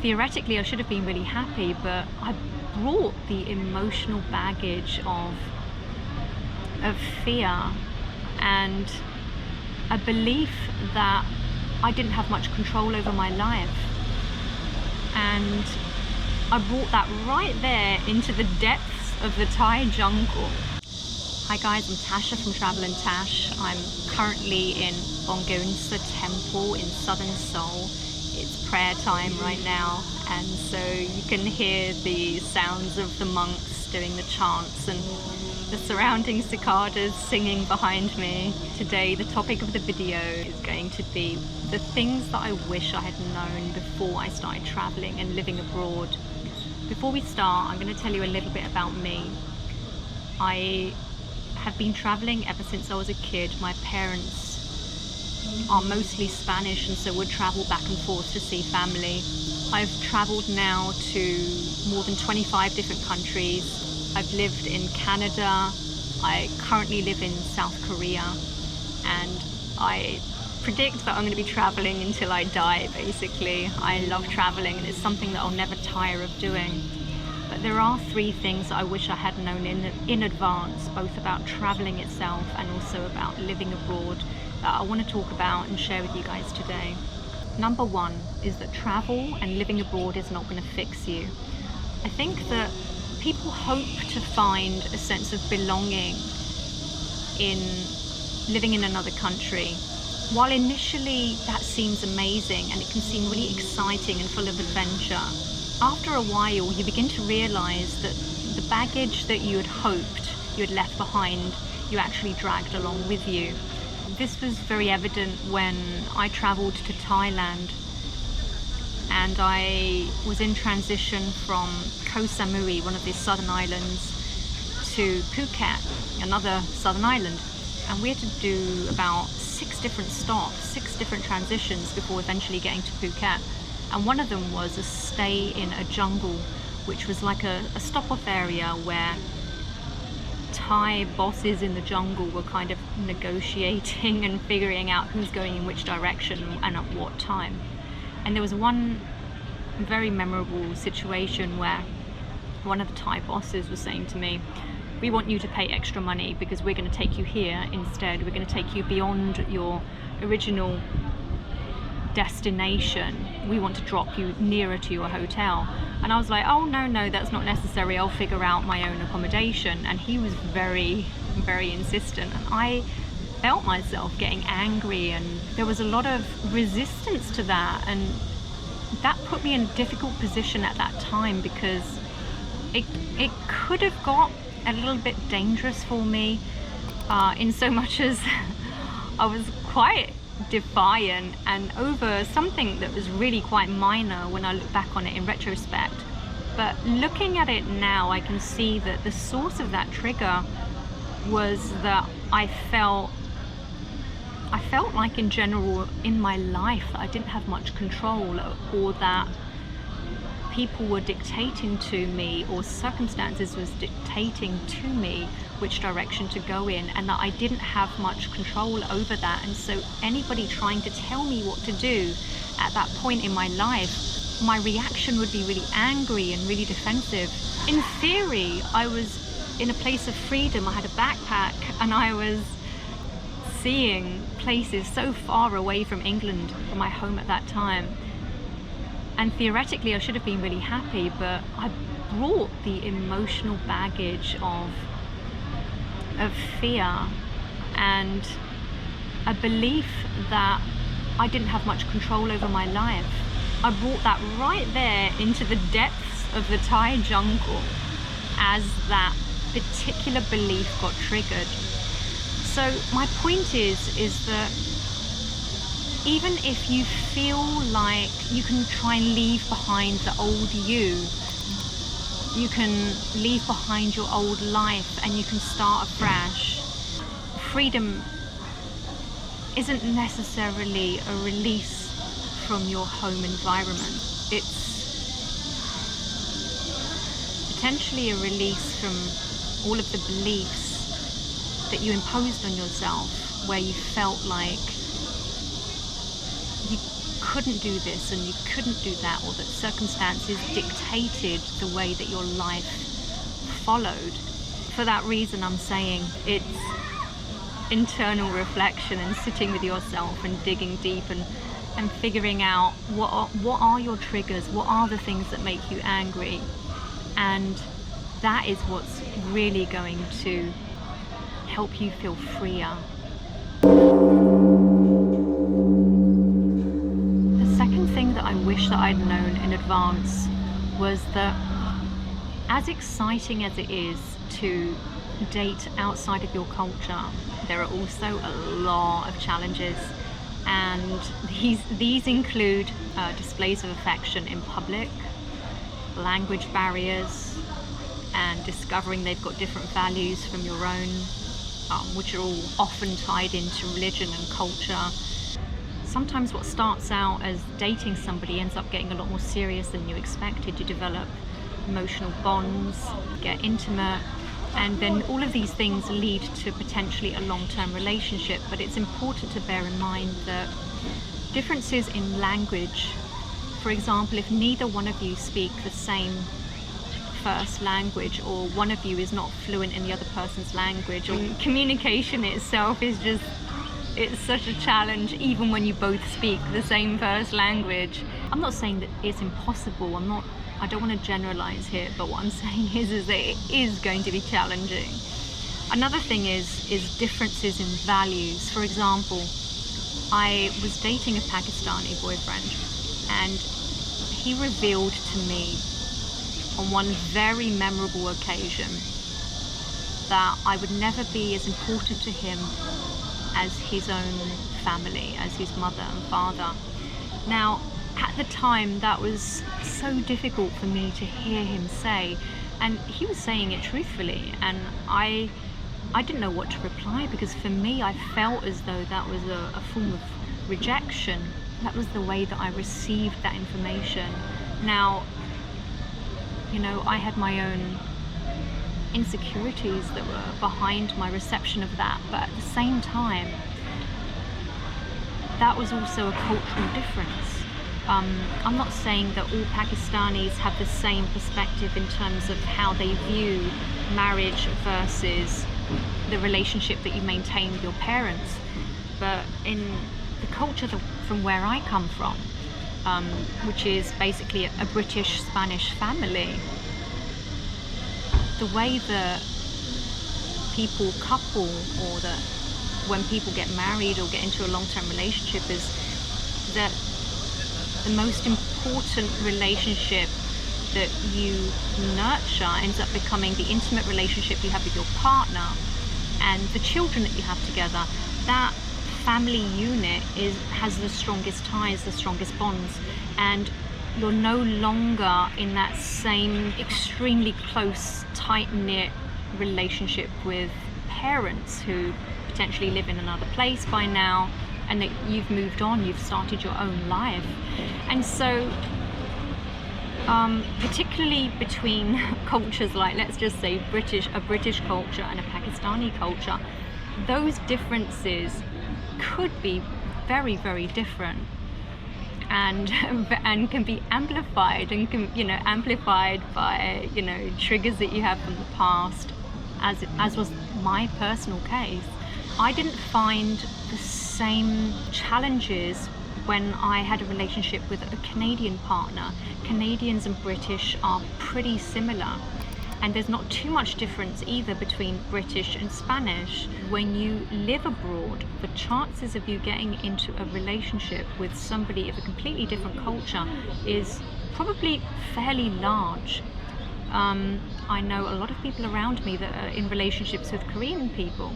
theoretically I should have been really happy, but I brought the emotional baggage of fear and a belief that I didn't have much control over my life. And I brought that right there into the depths of the Thai jungle. Hi guys, I'm Tasha from Travelandtash. I'm currently in BONGEUNSA temple in southern Seoul. It's prayer time right now, and so you can hear the sounds of the monks doing the chants and the surrounding cicadas singing behind me. Today the topic of the video is going to be the things that I wish I had known before I started traveling and living abroad. Before we start, I'm going to tell you a little bit about me. I have been traveling ever since I was a kid. My parents are mostly Spanish, and so would travel back and forth to see family. I've traveled now to more than 25 different countries. I've lived in Canada. I currently live in South Korea, and I predict that I'm going to be traveling until I die, basically. I love traveling, and it's something that I'll never tire of doing. But there are three things that I wish I had known in advance, both about traveling itself and also about living abroad, that I want to talk about and share with you guys today. Number one is that travel and living abroad is not going to fix you. I think that people hope to find a sense of belonging in living in another country. While initially that seems amazing and it can seem really exciting and full of adventure, after a while you begin to realize that the baggage that you had hoped you had left behind, you actually dragged along with you. This was very evident when I traveled to Thailand, and I was in transition from Koh Samui, one of the southern islands, to Phuket, another southern island. And we had to do about 6 different stops, 6 different transitions before eventually getting to Phuket. And one of them was a stay in a jungle, which was like a stop-off area where Thai bosses in the jungle were kind of negotiating and figuring out who's going in which direction and at what time. And there was one very memorable situation where one of the Thai bosses was saying to me, "We want you to pay extra money because we're going to take you here instead. We're going to take you beyond your original destination. We want to drop you nearer to your hotel." And I was like, "Oh no, that's not necessary. I'll figure out my own accommodation." And he was very, very insistent, and I felt myself getting angry, and there was a lot of resistance to that, and that put me in a difficult position at that time because it could have got a little bit dangerous for me, in so much as I was quite defiant and over something that was really quite minor when I look back on it in retrospect. But looking at it now, I can see that the source of that trigger was that I felt like in general in my life that I didn't have much control, or that people were dictating to me, or circumstances was dictating to me which direction to go in, and that I didn't have much control over that. And so anybody trying to tell me what to do at that point in my life, my reaction would be really angry and really defensive. In theory, I was in a place of freedom. I had a backpack and I was seeing places so far away from England, from my home at that time. And theoretically I should have been really happy, but I brought the emotional baggage of fear and a belief that I didn't have much control over my life. I brought that right there into the depths of the Thai jungle as that particular belief got triggered. So my point is that even if you feel like you can try and leave behind the old you can leave behind your old life and you can start afresh. Freedom isn't necessarily a release from your home environment. It's potentially a release from all of the beliefs that you imposed on yourself, where you felt like you couldn't do this and you couldn't do that, or that circumstances dictated the way that your life followed. For that reason, I'm saying it's internal reflection and sitting with yourself and digging deep and figuring out what are your triggers, what are the things that make you angry, and that is what's really going to help you feel freer. The second thing that I wish that I'd known in advance was that, as exciting as it is to date outside of your culture, there are also a lot of challenges, and these include displays of affection in public, language barriers, and discovering they've got different values from your own, which are all often tied into religion and culture. Sometimes what starts out as dating somebody ends up getting a lot more serious than you expected. You develop emotional bonds, get intimate, and then all of these things lead to potentially a long-term relationship. But it's important to bear in mind that differences in language, for example, if neither one of you speak the same first language, or one of you is not fluent in the other person's language, or communication itself is just, it's such a challenge even when you both speak the same first language. I'm not saying that it's impossible, I don't want to generalize here, but what I'm saying is that it is going to be challenging. Another thing is differences in values. For example, I was dating a Pakistani boyfriend, and he revealed to me on one very memorable occasion that I would never be as important to him as his own family, as his mother and father. Now, at the time, that was so difficult for me to hear him say, and he was saying it truthfully, and I didn't know what to reply, because for me, I felt as though that was a form of rejection. That was the way that I received that information. Now, you know, I had my own insecurities that were behind my reception of that, but at the same time, that was also a cultural difference. I'm not saying that all Pakistanis have the same perspective in terms of how they view marriage versus the relationship that you maintain with your parents, but in the culture from where I come from, which is basically a British Spanish family, the way that people couple, or that when people get married or get into a long-term relationship, is that the most important relationship that you nurture ends up becoming the intimate relationship you have with your partner and the children that you have together. That family unit has the strongest ties, the strongest bonds, and you're no longer in that same extremely close, tight-knit relationship with parents who potentially live in another place by now, and that you've moved on, you've started your own life. And so particularly between cultures like, let's just say, a British culture and a Pakistani culture, those differences could be very, very different, and can be amplified, and amplified by triggers that you have from the past, as was my personal case. I didn't find the same challenges when I had a relationship with a Canadian partner. Canadians and British are pretty similar, and there's not too much difference either between British and Spanish. When you live abroad, the chances of you getting into a relationship with somebody of a completely different culture is probably fairly large. I know a lot of people around me that are in relationships with Korean people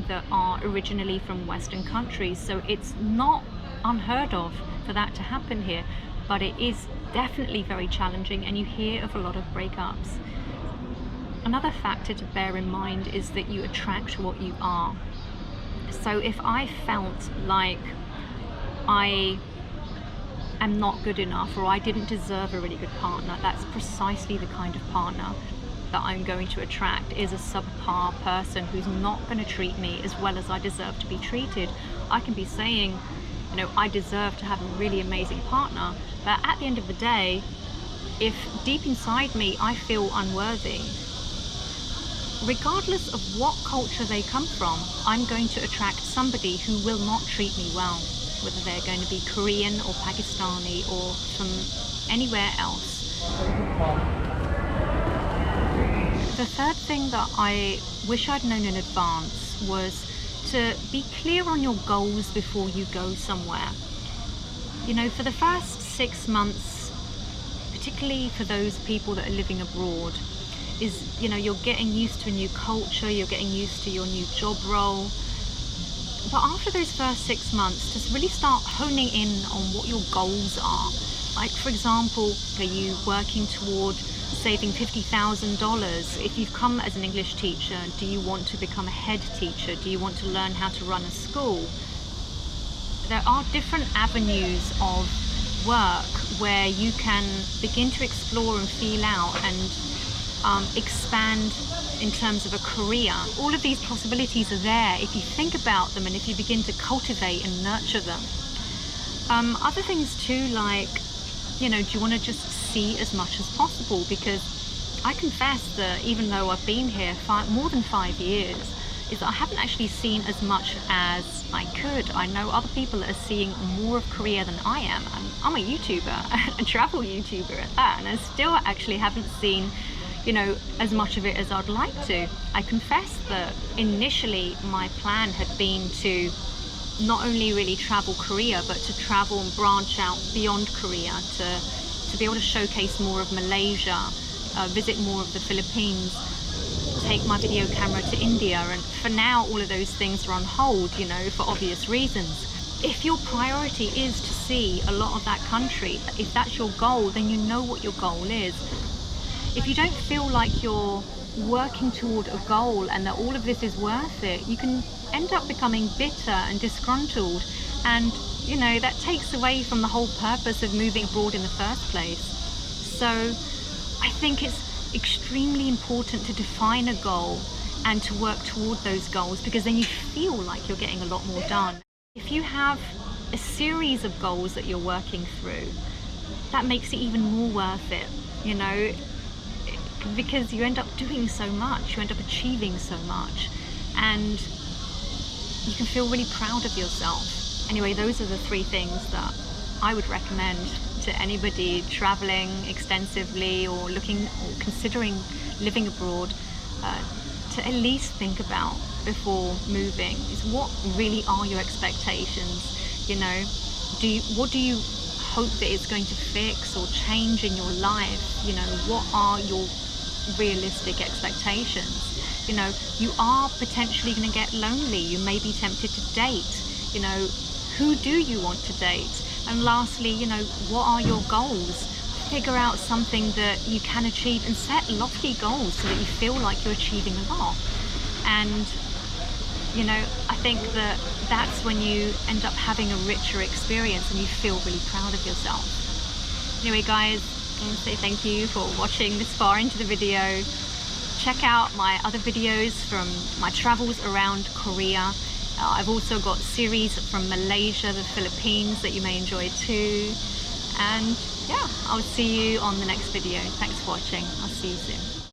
that are originally from Western countries, so it's not unheard of for that to happen here, but it is definitely very challenging, and you hear of a lot of breakups. Another factor to bear in mind is that you attract what you are. So if I felt like I am not good enough, or I didn't deserve a really good partner, that's precisely the kind of partner that I'm going to attract, is a subpar person who's not going to treat me as well as I deserve to be treated. I can be saying, You know, I deserve to have a really amazing partner, but at the end of the day, if deep inside me I feel unworthy, regardless of what culture they come from, I'm going to attract somebody who will not treat me well, whether they're going to be Korean or Pakistani or from anywhere else. The third thing that I wish I'd known in advance was to be clear on your goals before you go somewhere. You know, for the first 6 months, particularly for those people that are living abroad, is, you know, you're getting used to a new culture, you're getting used to your new job role. But after those first 6 months, just really start honing in on what your goals are. Like, for example, are you working toward saving $50,000? If you've come as an English teacher, do you want to become a head teacher? Do you want to learn how to run a school? There are different avenues of work where you can begin to explore and feel out and expand in terms of a career. All of these possibilities are there if you think about them and if you begin to cultivate and nurture them. Other things too, like, you know, do you want to just see as much as possible? Because I confess that even though I've been here more than 5 years, is that I haven't actually seen as much as I could. I know other people that are seeing more of Korea than I am. I'm a YouTuber, a travel YouTuber at that, and I still actually haven't seen, you know, as much of it as I'd like to. I confess that initially my plan had been to not only really travel Korea, but to travel and branch out beyond Korea, to be able to showcase more of Malaysia, visit more of the Philippines, take my video camera to India, and for now all of those things are on hold, you know, for obvious reasons. If your priority is to see a lot of that country, if that's your goal, then you know what your goal is. If you don't feel like you're working toward a goal and that all of this is worth it, you can end up becoming bitter and disgruntled, and, you know, that takes away from the whole purpose of moving abroad in the first place. So I think it's extremely important to define a goal and to work toward those goals, because then you feel like you're getting a lot more done. If you have a series of goals that you're working through, that makes it even more worth it, you know, because you end up doing so much, you end up achieving so much, and you can feel really proud of yourself. Anyway, those are the 3 things that I would recommend to anybody traveling extensively or looking or considering living abroad, to at least think about before moving. Is what really are your expectations? You know, what do you hope that it's going to fix or change in your life? You know, what are your realistic expectations? You know, you are potentially going to get lonely. You may be tempted to date. You know, who do you want to date? And lastly, you know, what are your goals? Figure out something that you can achieve and set lofty goals so that you feel like you're achieving a lot. And, you know, I think that that's when you end up having a richer experience and you feel really proud of yourself. Anyway, guys, I want to say thank you for watching this far into the video. Check out my other videos from my travels around Korea. I've also got series from Malaysia, the Philippines that you may enjoy too. And yeah, I'll see you on the next video. Thanks for watching. I'll see you soon.